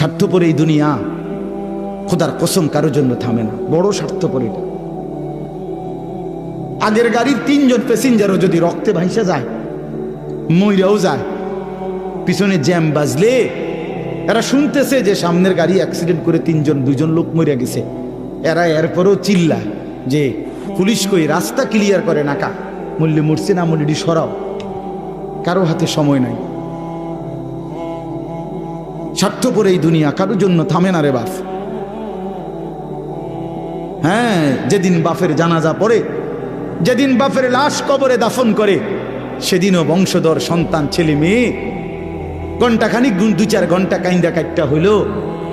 স্বার্থপর এই দুনিয়া, খোদার কসম কারো জন্য থামে না, বড় স্বার্থপর এটা। আগের গাড়ির 3 জন প্যাসেঞ্জারও যদি রক্তে ভাইসা যায়, মইরাও যায়, পিছনে জ্যাম বাজলে এরা শুনতেছে যে সামনের গাড়ি অ্যাক্সিডেন্ট করে 2 জন লোক মরে গেছে, এরা এরপরও চিল্লায় যে পুলিশ কই, রাস্তা ক্লিয়ার করে নাকা, মূল্যে মরছে না মূল্যটি সরাও। কারো হাতে সময় নাই। স্বার্থপর এই দুনিয়া, কারোর জন্য থামে না রে বাপ। হ্যাঁ, যেদিন বাপের জানাজা পড়ে, যেদিন বাপের লাশ কবরে দাফন করে, সেদিনও বংশধর সন্তান ছেলে মেয়ে ঘন্টাখানিক 2-4 ঘন্টা কাইন্দা কাটটা হইলো,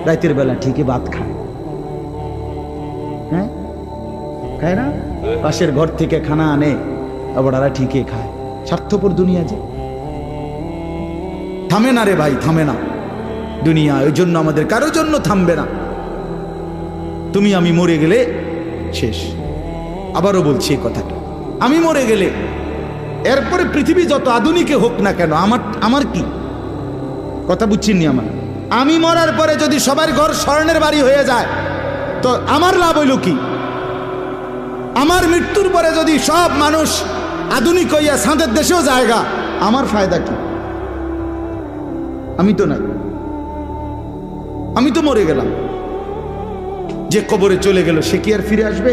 রাতের বেলা ঠিকই ভাত খায়। হ্যাঁ, খায় না? পাশের ঘর থেকে খানা আনে, আবার ওরা ঠিকই খায়। স্বার্থপর দুনিয়া যে, থামে না রে ভাই, থামে না দুনিয়া। ওই জন্য আমাদের কারোর জন্য থামবে না। তুমি আমি মরে গেলে শেষ। আবারও বলছি এই কথাটা, আমি মরে গেলে এরপরে পৃথিবী যত আধুনিকে হোক না কেন, আমার কি কথা বুঝছিনি? আমি মরার পরে যদি সবার ঘর স্বর্ণের বাড়ি হয়ে যায়, তো আমার লাভ হইল কি? আমার মৃত্যুর পরে যদি সব মানুষ আধুনিক হইয়া সাঁদের দেশেও জায়গা, আমার ফায়দা কি? আমি তো নাই, আমি তো মরে গেলাম। যে কবরে চলে গেল সে কি আর ফিরে আসবে?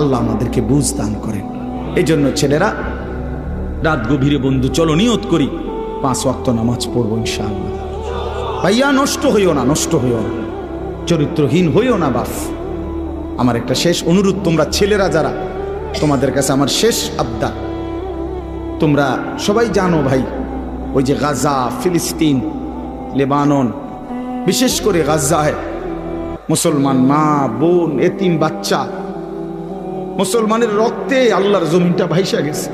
আল্লাহ আমাদেরকে বুঝ দান করেন। এই জন্য ছেলেরা, রাত গভীরে বন্ধু চলো নিয়ত করি 5 ওয়াক্ত নামাজ পড়বো ইনশাআল্লাহ। ভাইয়া নষ্ট হইও না, নষ্ট হইও না, চরিত্রহীন হইও না বাপ। আমার একটা শেষ অনুরোধ, তোমরা ছেলেরা যারা, তোমাদের কাছে আমার শেষ আবদার, তোমরা সবাই জানো ভাই, ওই যে গাজা, ফিলিস্তিন, লেবানন, বিশেষ করে গাজায় মুসলমান মা বোন, এতিম বাচ্চা, মুসলমানের রক্তে আল্লাহর জমিনটা ভাইসা গেছে।